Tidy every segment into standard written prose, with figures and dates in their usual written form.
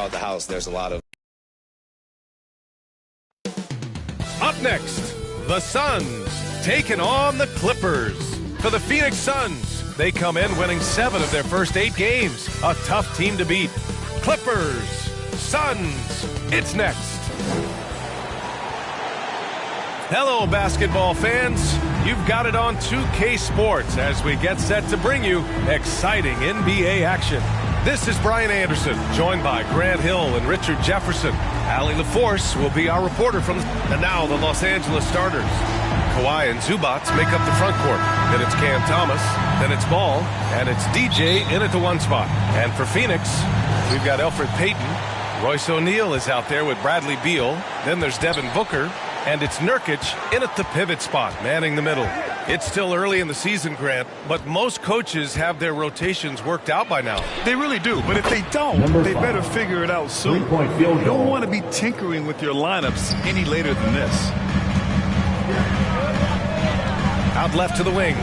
throughout the house, there's a lot of. Up next, the Suns taking on the Clippers. For the Phoenix Suns, they come in winning 7 of their first 8 games. A tough team to beat. Clippers, Suns, it's next. Hello, basketball fans. You've got it on 2K Sports as we get set to bring you exciting NBA action. This is Brian Anderson, joined by Grant Hill and Richard Jefferson. Allie LaForce will be our reporter from and now the Los Angeles starters. Kawhi and Zubac make up the front court. Then it's Cam Thomas, then it's Ball, and it's DJ in at the 1 spot. And for Phoenix, we've got Elfrid Payton. Royce O'Neal is out there with Bradley Beal. Then there's Devin Booker. And it's Nurkic in at the pivot spot, manning the middle. It's still early in the season, Grant, but most coaches have their rotations worked out by now. They really do, but if they don't, they better figure it out soon. You don't want to be tinkering with your lineups any later than this. Out left to the wing.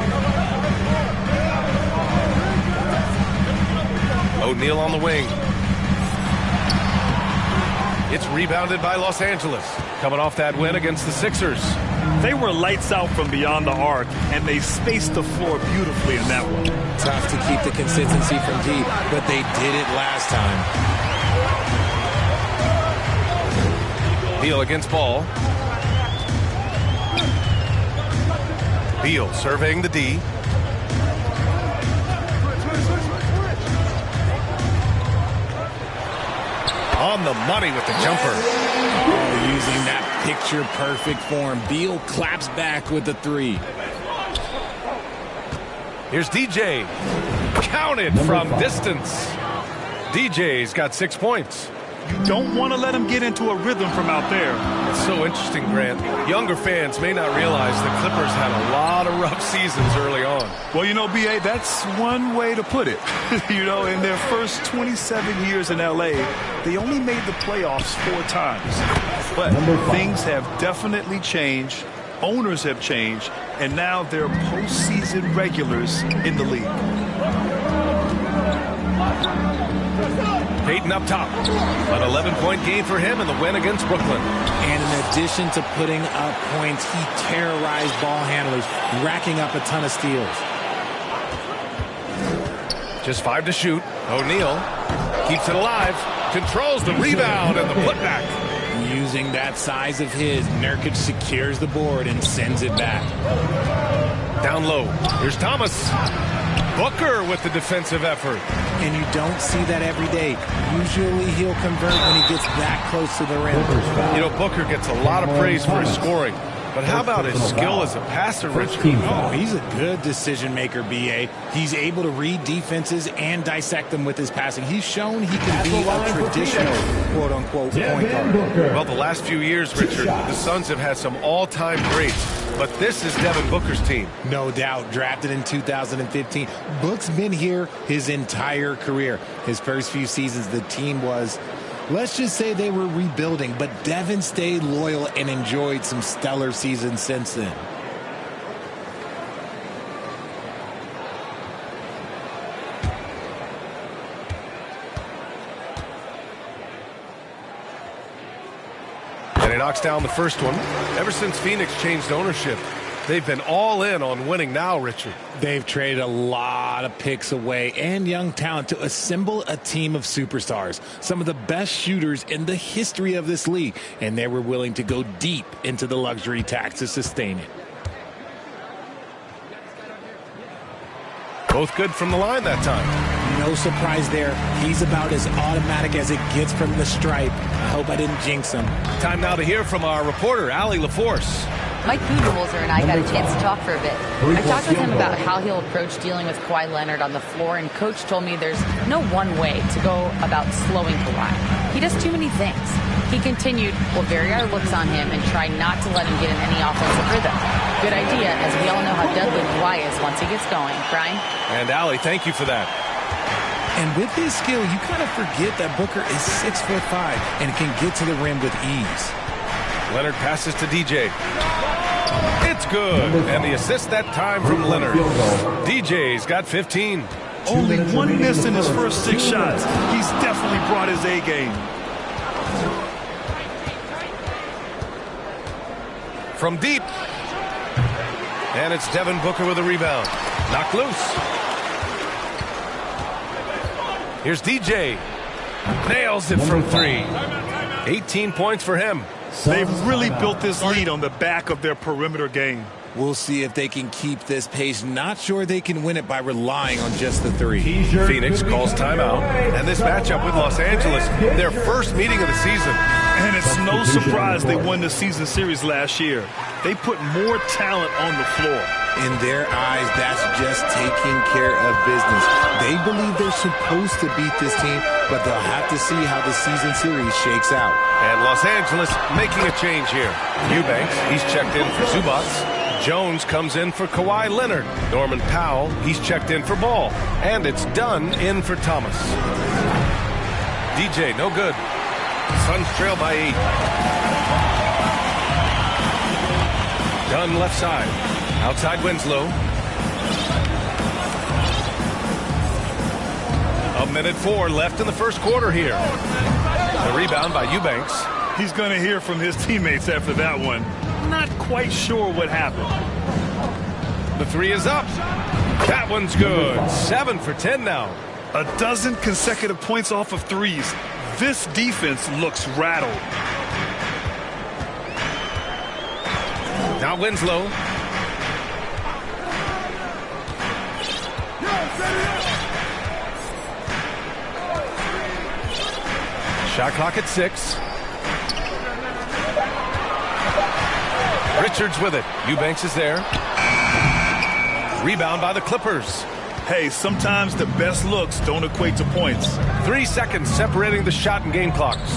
O'Neal on the wing. It's rebounded by Los Angeles, coming off that win against the Sixers. They were lights out from beyond the arc, and they spaced the floor beautifully in that one. Tough to keep the consistency from deep, but they did it last time. Beal against Ball. Beal surveying the D. On the money with the jumper. Oh, using that picture-perfect form. Beal claps back with the 3. Here's DJ. Counted from distance. DJ's got 6 points. You don't want to let him get into a rhythm from out there. It's so interesting, Grant. Younger fans may not realize the Clippers had a lot of rough seasons early on. Well, you know, B.A., that's one way to put it. You know, in their first 27 years in L.A., they only made the playoffs 4 times. But things have definitely changed. Owners have changed. And now they're postseason regulars in the league. Payton up top. An 11-point game for him in the win against Brooklyn. And in addition to putting up points, he terrorized ball handlers, racking up a ton of steals. Just 5 to shoot. O'Neal keeps it alive. Controls the rebound and the putback. Using that size of his, Nurkic secures the board and sends it back. Down low. Here's Thomas. Booker with the defensive effort. And you don't see that every day. Usually he'll convert when he gets that close to the rim. You know, Booker gets a lot of praise for his scoring. But how about his skill as a passer, Richard? Oh, he's a good decision maker, B.A. He's able to read defenses and dissect them with his passing. He's shown he can be a traditional, quote-unquote, point guard. Well, the last few years, Richard, the Suns have had some all-time greats. But this is Devin Booker's team. No doubt. Drafted in 2015. Book's been here his entire career. His first few seasons, the team was, let's just say they were rebuilding, but Devin stayed loyal and enjoyed some stellar seasons since then. And he knocks down the first one. Ever since Phoenix changed ownership, they've been all in on winning now, Richard. They've traded a lot of picks away and young talent to assemble a team of superstars, some of the best shooters in the history of this league, and they were willing to go deep into the luxury tax to sustain it. Both good from the line that time. No surprise there. He's about as automatic as it gets from the stripe. I hope I didn't jinx him. Time now to hear from our reporter, Allie LaForce. Mike Budenholzer and I got a chance to talk for a bit. I talked with him about how he'll approach dealing with Kawhi Leonard on the floor, and Coach told me there's no one way to go about slowing Kawhi. He does too many things. He continued, we'll vary our looks on him and try not to let him get in any offensive rhythm. Good idea, as we all know how deadly Kawhi is once he gets going. Brian? And Allie, thank you for that. And with his skill, you kind of forget that Booker is 6'5" and can get to the rim with ease. Leonard passes to DJ. It's good. And the assist that time from Leonard. DJ's got 15. Only one miss in his first 6 shots. He's definitely brought his A game. From deep. And it's Devin Booker with a rebound. Knocked loose. Here's DJ. Nails it from 3. 18 points for him. They've really built this lead on the back of their perimeter game. We'll see if they can keep this pace. Not sure they can win it by relying on just the 3. Phoenix calls timeout. And this matchup with Los Angeles, their first meeting of the season. And it's no surprise they won the season series last year. They put more talent on the floor. In their eyes, that's just taking care of business. They believe they're supposed to beat this team, but they'll have to see how the season series shakes out. And Los Angeles making a change here. Eubanks, he's checked in for Zubac. Jones comes in for Kawhi Leonard. Norman Powell, he's checked in for Ball. And it's Dunn in for Thomas. DJ, no good. Suns trail by 8. Dunn left side. Outside Winslow. A minute 4 left in the first quarter here. The rebound by Eubanks. He's going to hear from his teammates after that one. Not quite sure what happened. The 3 is up. That one's good. 7 for 10 now. A dozen consecutive points off of 3s. This defense looks rattled. Now Winslow. Shot clock at 6. Richards with it. Eubanks is there. Rebound by the Clippers. Hey, sometimes the best looks don't equate to points. 3 seconds separating the shot and game clocks.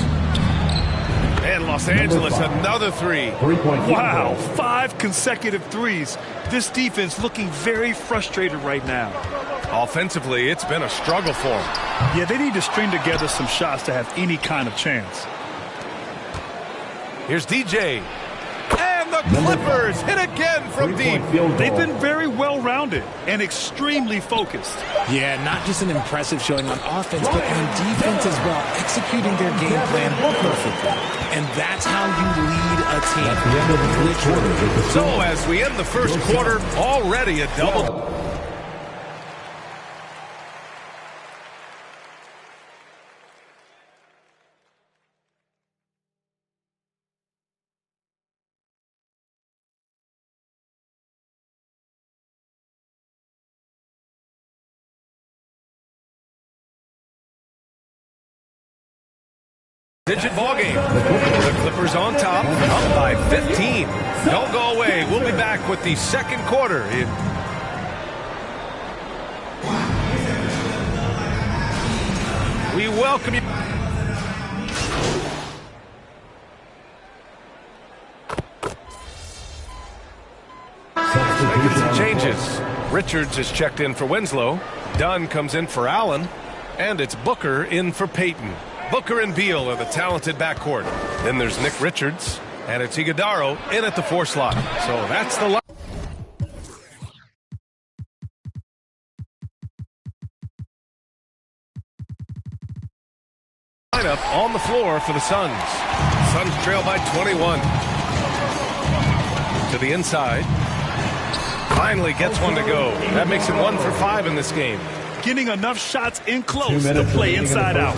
And Los Angeles, another 3. Wow, 5 consecutive 3s. This defense looking very frustrated right now. Offensively, it's been a struggle for them. Yeah, they need to string together some shots to have any kind of chance. Here's DJ. And the Clippers hit again from deep. They've been very well-rounded and extremely focused. Yeah, not just an impressive showing on offense, but on defense as well, executing their game plan perfectly. And that's how you lead a team. So as we end the first quarter, already a double. Digit ball game. The Clippers on top, up by 15. Don't go away. We'll be back with the second quarter. We welcome you. Making some changes. Richards is checked in for Winslow. Dunn comes in for Allen. And it's Booker in for Payton. Booker and Beal are the talented backcourt. Then there's Nick Richards, and it's Iguodala in at the 4 slot. So that's the lineup on the floor for the Suns. Suns trail by 21. To the inside. Finally gets one to go. That makes him 1 for 5 in this game. Getting enough shots in close to play inside out.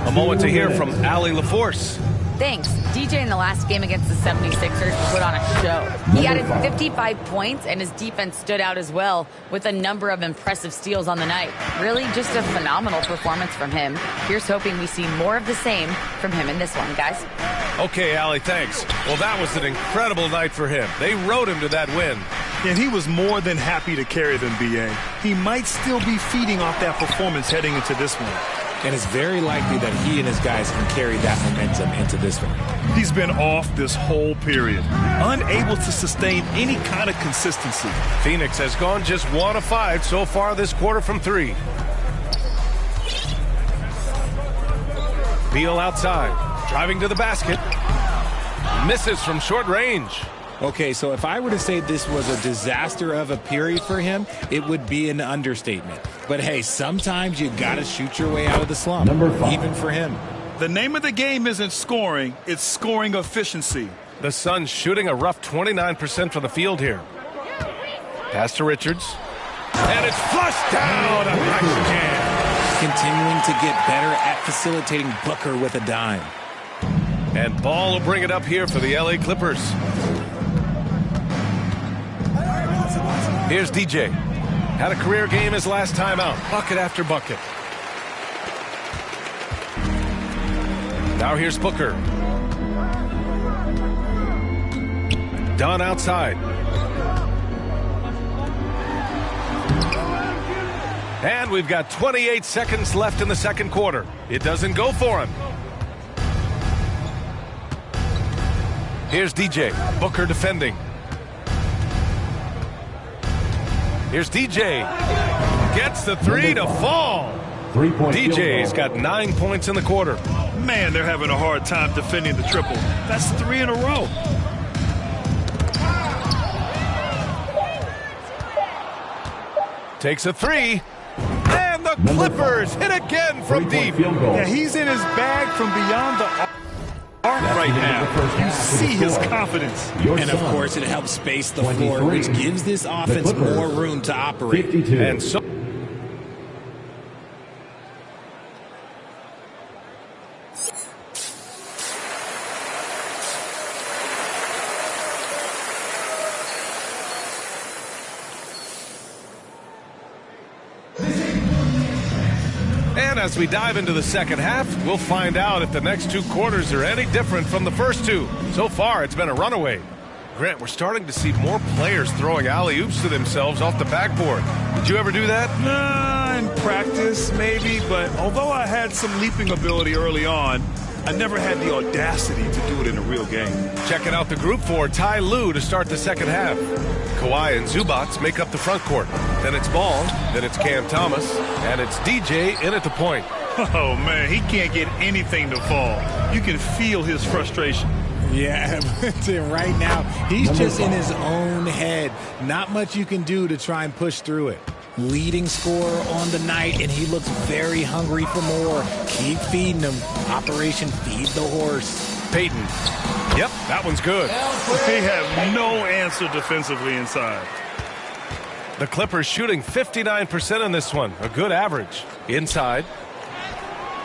A moment to hear from Allie LaForce. Thanks. DJ in the last game against the 76ers put on a show. He added 55 points, and his defense stood out as well with a number of impressive steals on the night. Really just a phenomenal performance from him. Here's hoping we see more of the same from him in this one, guys. Okay, Allie, thanks. Well, that was an incredible night for him. They rode him to that win. And he was more than happy to carry them, B.A. He might still be feeding off that performance heading into this one. And it's very likely that he and his guys can carry that momentum into this one. He's been off this whole period, unable to sustain any kind of consistency. Phoenix has gone just 1 of 5 so far this quarter from 3. Beal outside, driving to the basket. Misses from short range. Okay, so if I were to say this was a disaster of a period for him, it would be an understatement. But hey, sometimes you got to shoot your way out of the slump, even for him. The name of the game isn't scoring, it's scoring efficiency. The Suns shooting a rough 29% from the field here. Pass to Richards. And it's flushed down. A nice jam. Continuing to get better at facilitating Booker with a dime. And Ball will bring it up here for the LA Clippers. Here's DJ. Had a career game his last time out. Bucket after bucket. Now here's Booker. Dunn outside. And we've got 28 seconds left in the second quarter. It doesn't go for him. Here's DJ. Booker defending. Here's DJ. Gets the three to fall. DJ's got 9 points in the quarter. Man, they're having a hard time defending the triple. That's 3 in a row. Takes a three. And the Clippers hit again from deep. Yeah, he's in his bag from beyond the arc right now. You see his confidence. And, of course, it helps space the floor, which gives this offense more room to operate. And so... as we dive into the second half, we'll find out if the next 2 quarters are any different from the first 2. So far, it's been a runaway. Grant, we're starting to see more players throwing alley-oops to themselves off the backboard. Did you ever do that? Nah, in practice, maybe. But although I had some leaping ability early on, I never had the audacity to do it in a real game. Checking out the group for Ty Lue to start the second half. Kawhi and Zubats make up the front court. Then it's Ball, then it's Cam Thomas, and it's DJ in at the point. Oh, man, he can't get anything to fall. You can feel his frustration. Yeah, right now, he's just in his own head. Not much you can do to try and push through it. Leading scorer on the night, and he looks very hungry for more. Keep feeding him. Operation Feed the Horse. Payton. Yep, that one's good. They have no answer defensively inside. The Clippers shooting 59% in this one. A good average. Inside.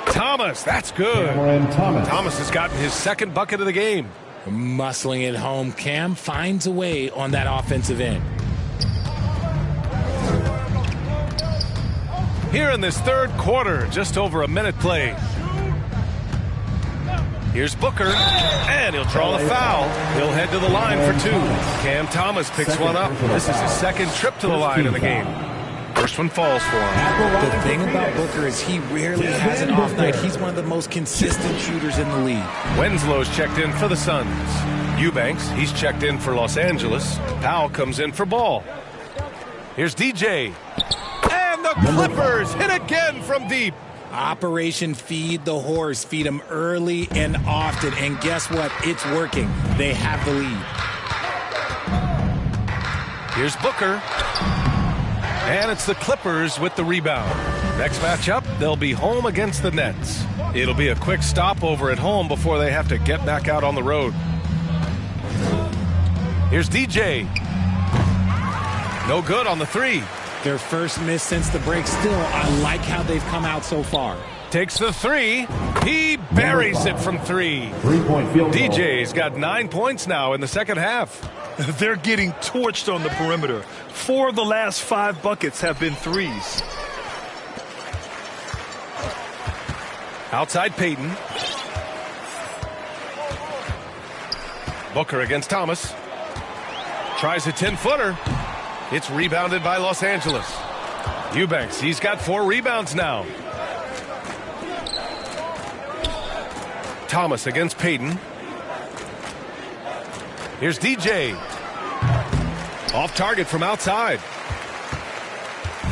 Thomas, that's good. Thomas has gotten his second bucket of the game. Muscling it home. Cam finds a way on that offensive end. Here in this third quarter, just over a minute played. Here's Booker, and he'll draw the foul. He'll head to the line for 2. Cam Thomas picks one up. This is his second trip to the line in the game. First one falls for him. The thing about Booker is he rarely has an off night. He's one of the most consistent shooters in the league. Winslow's checked in for the Suns. Eubanks, he's checked in for Los Angeles. Powell comes in for Ball. Here's DJ. And the Clippers hit again from deep. Operation Feed the Horse. Feed him early and often. And guess what? It's working. They have the lead. Here's Booker. And it's the Clippers with the rebound. Next matchup, they'll be home against the Nets. It'll be a quick stopover at home before they have to get back out on the road. Here's DJ. No good on the three. Their first miss since the break. Still, I like how they've come out so far. Takes the three. He buries it from 3. 3-point field goal. DJ's got 9 points now in the second half. They're getting torched on the perimeter. 4 of the last 5 buckets have been threes. Outside Payton. Booker against Thomas. Tries a 10-footer. It's rebounded by Los Angeles. Eubanks, he's got 4 rebounds now. Thomas against Payton. Here's DJ. Off target from outside.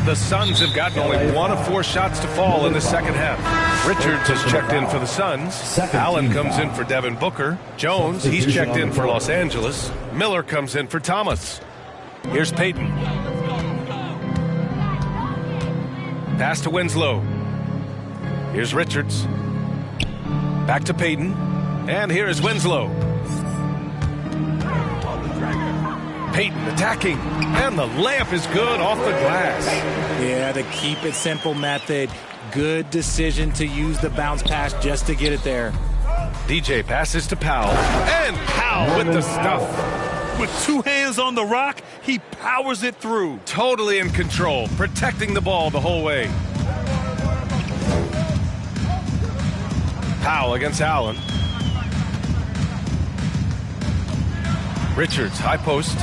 The Suns have gotten only 1 of 4 shots to fall in the second half. Richards has checked in for the Suns. Allen comes in for Devin Booker. Jones, he's checked in for Los Angeles. Miller comes in for Thomas. Here's Payton. Pass to Winslow. Here's Richards. Back to Payton. And here is Winslow. Payton attacking. And the layup is good off the glass. Yeah, the keep it simple method. Good decision to use the bounce pass just to get it there. DJ passes to Powell. And Powell with the stuff. With two hands on the rock, he powers it through. Totally in control, protecting the ball the whole way. Powell against Allen. Richards, high post.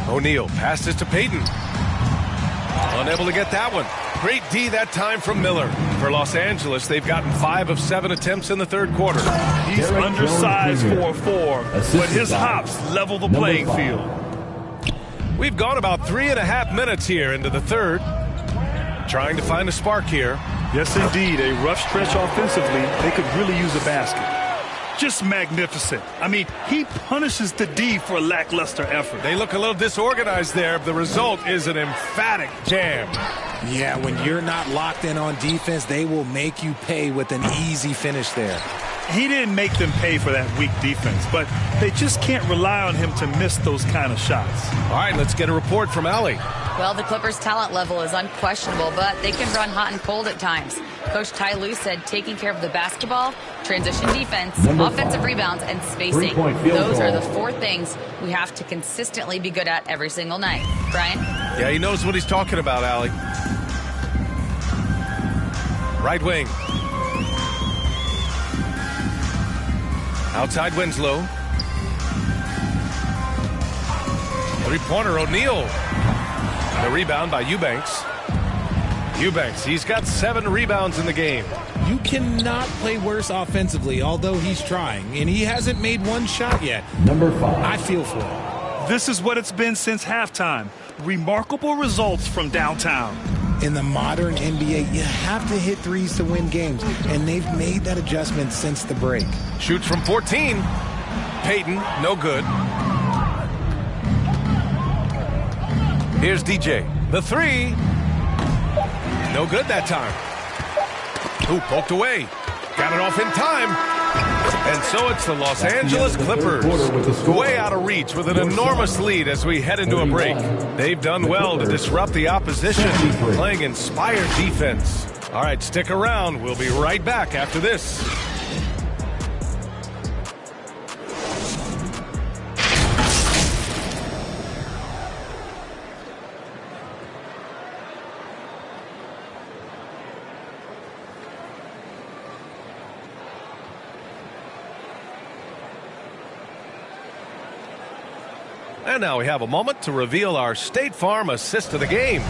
O'Neal passes to Payton. Unable to get that one. Great D that time from Miller. For Los Angeles, they've gotten 5 of 7 attempts in the third quarter. He's undersized for a 4, but his hops level the playing field. We've gone about 3.5 minutes here into the third. Trying to find a spark here. Yes, indeed. A rough stretch offensively. They could really use a basket. Just magnificent. I mean, he punishes the D for a lackluster effort. They look a little disorganized there. The result is an emphatic jam. Yeah, when you're not locked in on defense, they will make you pay with an easy finish there. He didn't make them pay for that weak defense, but they just can't rely on him to miss those kind of shots. All right, let's get a report from Allie. Well, the Clippers' talent level is unquestionable, but they can run hot and cold at times. Coach Ty Lue said taking care of the basketball, transition defense, offensive rebounds, and spacing. Those are the 4 things we have to consistently be good at every single night. Brian? Yeah, he knows what he's talking about, Allie. Right wing. Outside Winslow. Three-pointer, O'Neal. The rebound by Eubanks. Eubanks, he's got 7 rebounds in the game. You cannot play worse offensively, although he's trying, and he hasn't made one shot yet. Number 5. I feel for him. This is what it's been since halftime. Remarkable results from downtown. In the modern NBA, you have to hit threes to win games, and they've made that adjustment since the break. Shoots from 14. Payton, no good. Here's DJ. The 3. No good that time. Ooh, poked away. Got it off in time. And so it's the Los Angeles Clippers. Way out of reach with an enormous lead as we head into a break. They've done well to disrupt the opposition, playing inspired defense. All right, stick around. We'll be right back after this. And now we have a moment to reveal our State Farm assist of the game.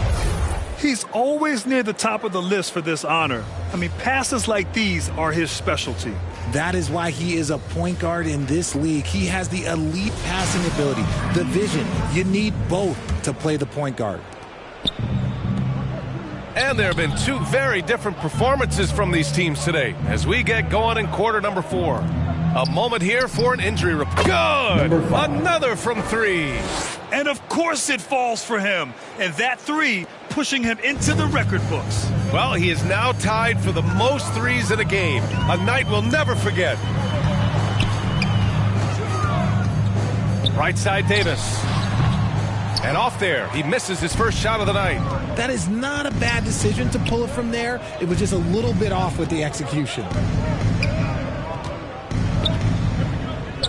He's always near the top of the list for this honor. I mean, passes like these are his specialty. That is why he is a point guard in this league. He has the elite passing ability, the vision. You need both to play the point guard. And there have been 2 very different performances from these teams today as we get going in quarter number 4. A moment here for an injury report. Good! Another from 3. And of course it falls for him. And that 3 pushing him into the record books. Well, he is now tied for the most 3s in a game. A night we'll never forget. Right side Davis. And off there, he misses his first shot of the night. That is not a bad decision to pull it from there. It was just a little bit off with the execution.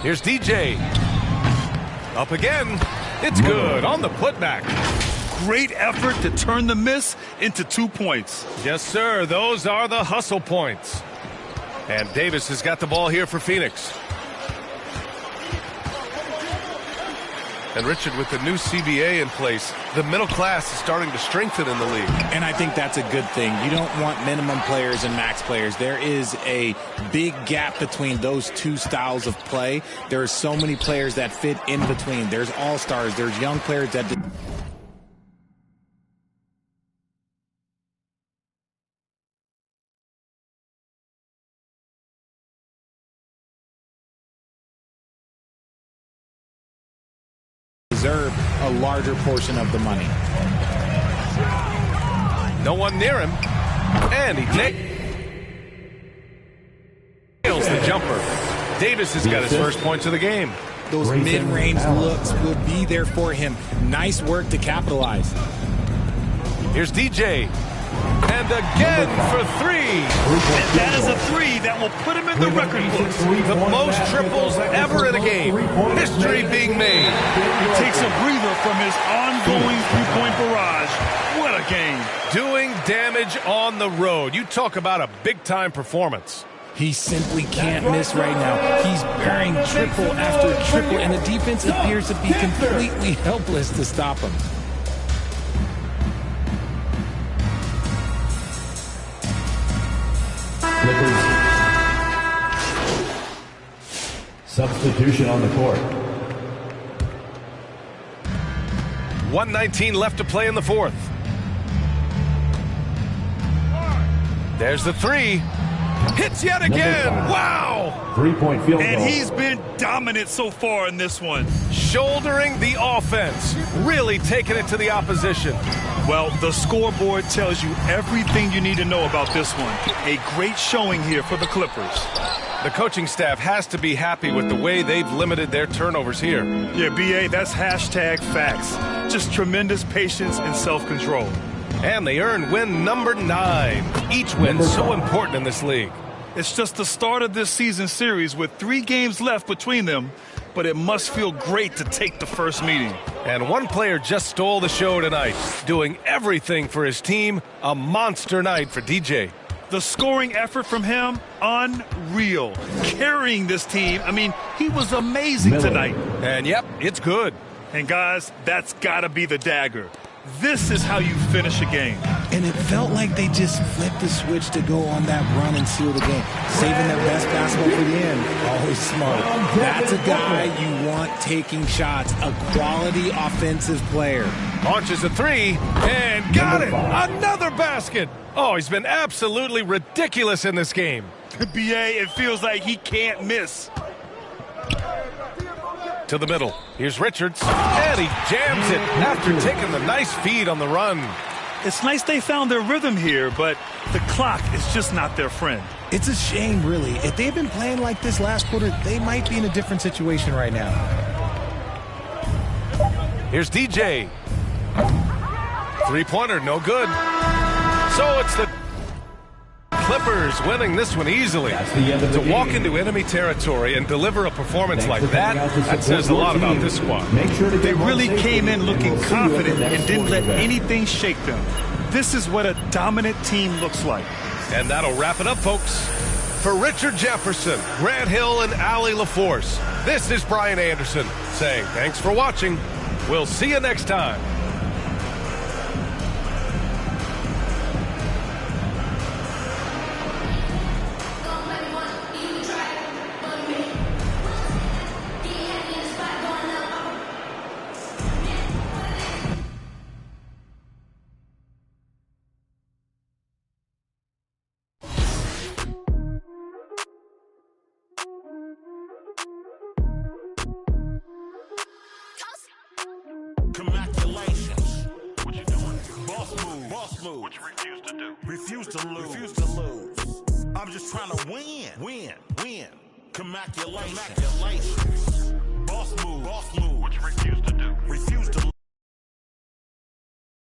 Here's DJ. Up again. It's good on the putback. Great effort to turn the miss into 2 points. Yes, sir. Those are the hustle points. And Davis has got the ball here for Phoenix. And Richard, with the new CBA in place, the middle class is starting to strengthen in the league. And I think that's a good thing. You don't want minimum players and max players. There is a big gap between those 2 styles of play. There are so many players that fit in between. There's all-stars. There's young players that... deserve a larger portion of the money. No one near him. And he nails the jumper. Davis has got his first points of the game. Those mid-range looks will be there for him. Nice work to capitalize. Here's DJ. And again for three. And that is a three that will put him in the record books. The most triples ever in a game. History being made. He takes a breather from his ongoing three-point barrage. What a game. Doing damage on the road. You talk about a big-time performance. He simply can't miss right now. He's burying triple after triple, and the defense appears to be completely helpless to stop him. Clippers. Substitution on the court. 1:19 left to play in the fourth. There's the three. Hits yet again. Wow. 3-point field goal. And he's been dominant so far in this one. Shouldering the offense. Really taking it to the opposition. Well, the scoreboard tells you everything you need to know about this one. A great showing here for the Clippers. The coaching staff has to be happy with the way they've limited their turnovers here. Yeah, BA, that's hashtag facts. Just tremendous patience and self-control. And they earn win number 9. Each win so important in this league. It's just the start of this season series with 3 games left between them, but it must feel great to take the first meeting. And one player just stole the show tonight, doing everything for his team. A monster night for DJ. The scoring effort from him, unreal. Carrying this team, I mean, he was amazing tonight. And yep, it's good. And guys, that's gotta be the dagger. This is how you finish a game. And it felt like they just flipped the switch to go on that run and seal the game. Saving their best basketball for the end. Always smart. That's a guy you want taking shots. A quality offensive player. Launches a three and got it. Another basket. Oh, he's been absolutely ridiculous in this game. BA, it feels like he can't miss. To the middle. Here's Richards. And he jams it after taking the nice feed on the run. It's nice they found their rhythm here, but the clock is just not their friend. It's a shame, really. If they've been playing like this last quarter, they might be in a different situation right now. Here's DJ. Three-pointer, no good. So it's the Clippers winning this one easily. To walk into enemy territory and deliver a performance like that says a lot about this squad. They really came in looking confident and didn't let anything shake them. This is what a dominant team looks like. And that'll wrap it up, folks. For Richard Jefferson, Grant Hill, and Allie LaForce, this is Brian Anderson saying thanks for watching. We'll see you next time. Congratulations. What you doing? Boss move. Boss move. What you refuse to do? Refuse to lose. Refuse to lose. I'm just trying to win. Win. Win. Congratulations. Boss move. Boss move. What you refuse to do? Refuse to lose.